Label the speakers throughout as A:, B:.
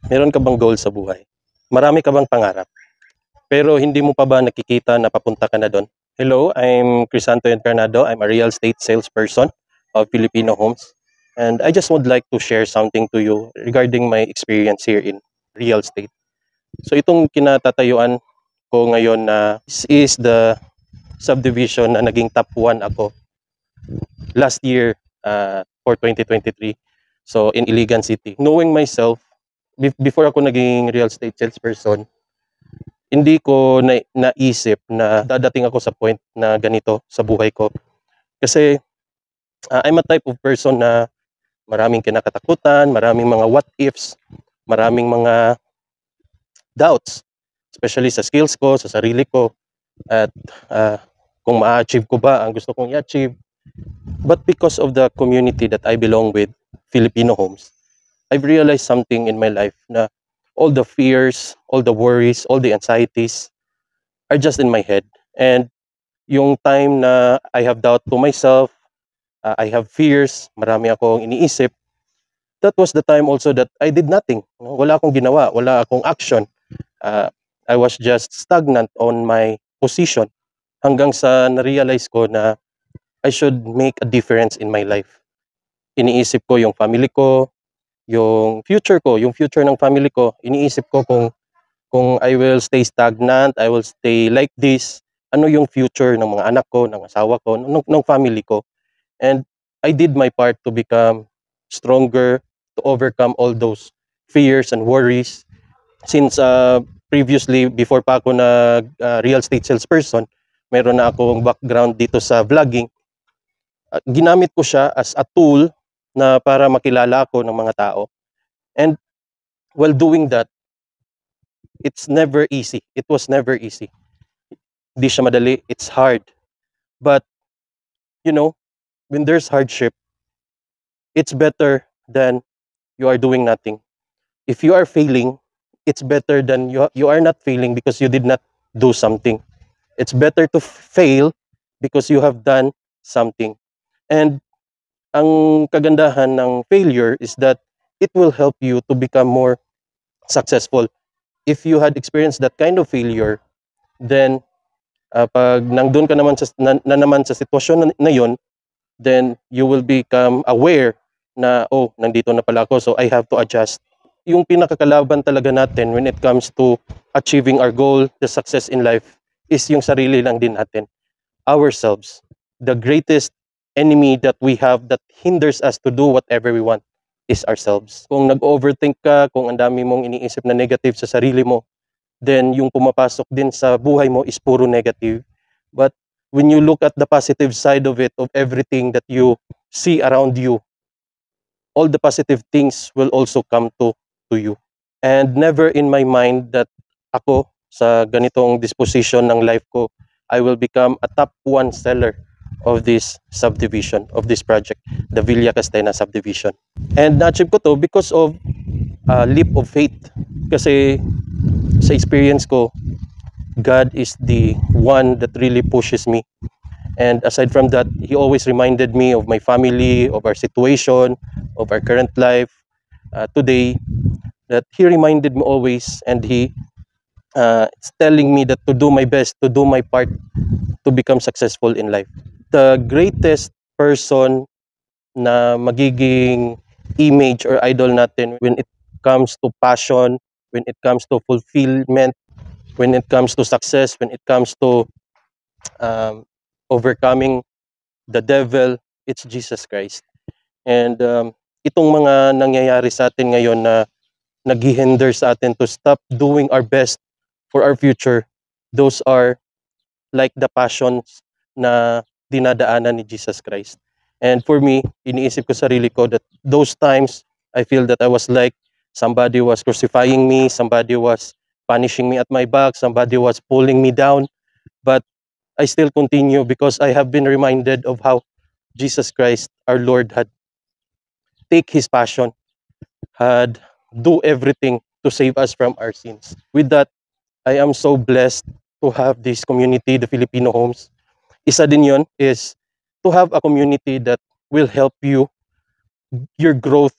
A: Meron ka bang goal sa buhay? Marami ka bang pangarap? Pero hindi mo pa ba nakikita na papunta ka na doon? Hello, I'm Crisanto Encarnado. I'm a real estate salesperson of Filipino Homes. And I just would like to share something to you regarding my experience here in real estate. So itong kinatatayuan ko ngayon na is the subdivision na naging top 1 ako last year for 2023. So in Iligan City. Knowing myself, before ako naging real estate salesperson, hindi ko naisip na dadating ako sa point na ganito sa buhay ko. Kasi I'm a type of person na maraming kinakatakutan, maraming mga what ifs, maraming mga doubts, especially sa skills ko, sa sarili ko, at kung ma-achieve ko ba ang gusto kong i-achieve. But because of the community that I belong with, Filipino Homes, I've realized something in my life na all the fears, all the worries, all the anxieties are just in my head. And yung time na I have doubt to myself, I have fears, marami akong iniisip, that was the time also that I did nothing. Wala akong ginawa, wala akong action. I was just stagnant on my position hanggang sa na-realize ko na I should make a difference in my life. Iniisip ko yung family ko, yung future ng family ko. Iniisip ko kung I will stay stagnant, I will stay like this, ano yung future ng mga anak ko, ng asawa ko, ng family ko. And I did my part to become stronger, to overcome all those fears and worries. Since previously, before pa ako na real estate salesperson, meron na akong background dito sa vlogging. Ginamit ko siya as a tool na para makilala ako ng mga tao. And while doing that, it's never easy. It was never easy. Di siya madali. It's hard. But, you know, when there's hardship, it's better than you are doing nothing. If you are failing, it's better than you are not failing because you did not do something. It's better to fail because you have done something. And ang kagandahan ng failure is that it will help you to become more successful. If you had experienced that kind of failure, then pag nandun ka naman naman sa sitwasyon na yun, then you will become aware na, oh, nandito na pala ako, so I have to adjust. Yung pinakakalaban talaga natin when it comes to achieving our goal, the success in life, is yung sarili lang din natin. Ourselves. The greatest enemy that we have that hinders us to do whatever we want is ourselves. Kung nag-overthink ka, kung ang dami mong iniisip na negative sa sarili mo, then yung pumapasok din sa buhay mo is puro negative. But when you look at the positive side of it, of everything that you see around you, all the positive things will also come to you. And never in my mind that ako, sa ganitong disposition ng life ko, I will become a top 1 seller of this subdivision, of this project, the Villa Castena subdivision. And na-achieve ko to because of a leap of faith. Kasi sa experience ko, God is the one that really pushes me. And aside from that, He always reminded me of my family, of our situation, of our current life today, that He reminded me always, and He is telling me that to do my best, to do my part to become successful in life. The greatest person na magiging image or idol natin when it comes to passion, when it comes to fulfillment, when it comes to success, when it comes to overcoming the devil, it's Jesus Christ. And itong mga nangyayari sa atin ngayon na naghihinder sa atin to stop doing our best for our future, those are like the passions na dinadaanan ni Jesus Christ. And for me, iniisip ko sarili ko that those times, I feel that I was like somebody was crucifying me, somebody was punishing me at my back, somebody was pulling me down. But I still continue because I have been reminded of how Jesus Christ, our Lord, had take His passion, had do everything to save us from our sins. With that, I am so blessed to have this community, the Filipino Homes. Isa din yun is to have a community that will help you, your growth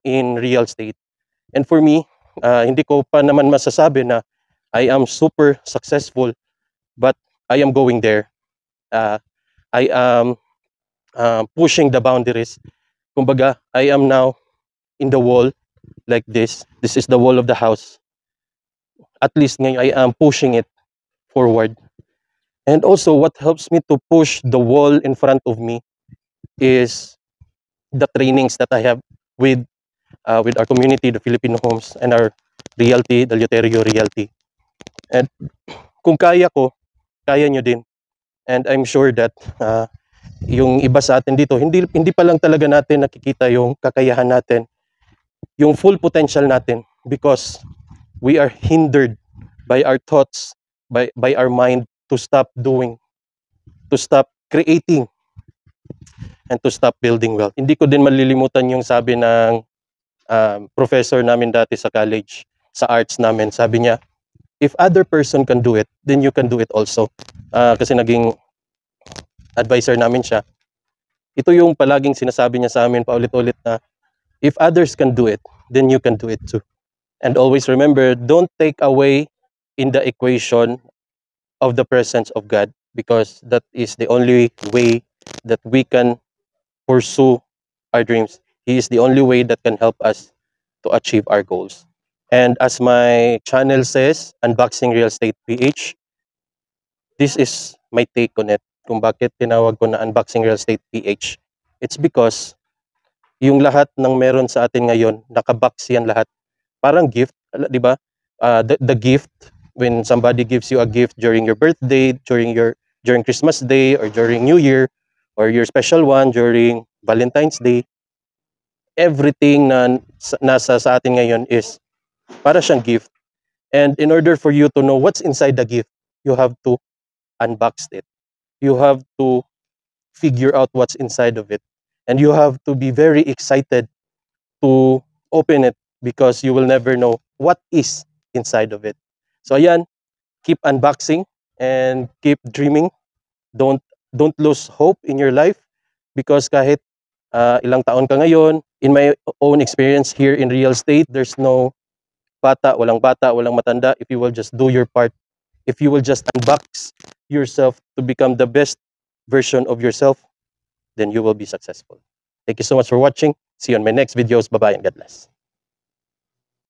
A: in real estate. And for me, hindi ko pa naman masasabi na I am super successful, but I am going there. I am pushing the boundaries. Kumbaga, I am now in the wall like this. This is the wall of the house. At least ngayon, I am pushing it forward. And also, what helps me to push the wall in front of me is the trainings that I have with our community, the Filipino Homes, and our realty, the Luterio Realty. And kung kaya ko, kaya nyo din. And I'm sure that yung iba sa atin dito, hindi pa lang talaga natin nakikita yung kakayahan natin, yung full potential natin, because we are hindered by our thoughts, by our mind to stop doing, to stop creating, and to stop building wealth. Hindi ko din malilimutan yung sabi ng professor namin dati sa college, sa arts namin. Sabi niya, if other person can do it, then you can do it also. Kasi naging advisor namin siya. Ito yung palaging sinasabi niya sa amin paulit-ulit na, if others can do it, then you can do it too. And always remember, don't take away in the equation of the presence of God, because that is the only way that we can pursue our dreams. He is the only way that can help us to achieve our goals. And as my channel says, Unboxing Real Estate PH, this is my take on it. Kung bakit tinawag ko na Unboxing Real Estate PH. It's because yung lahat ng meron sa atin ngayon, nakabox yan lahat. Parang gift, di ba? The gift, when somebody gives you a gift during your birthday, during Christmas Day, or during New Year, or your special one during Valentine's Day, everything na nasa sa atin ngayon is para siyang gift. And in order for you to know what's inside the gift, you have to unbox it. You have to figure out what's inside of it. And you have to be very excited to open it, because you will never know what is inside of it. So ayan, keep unboxing and keep dreaming. Don't lose hope in your life, because kahit ilang taon ka ngayon, in my own experience here in real estate, there's no bata, walang matanda. If you will just do your part, if you will just unbox yourself to become the best version of yourself, then you will be successful. Thank you so much for watching. See you on my next videos. Bye-bye and God bless.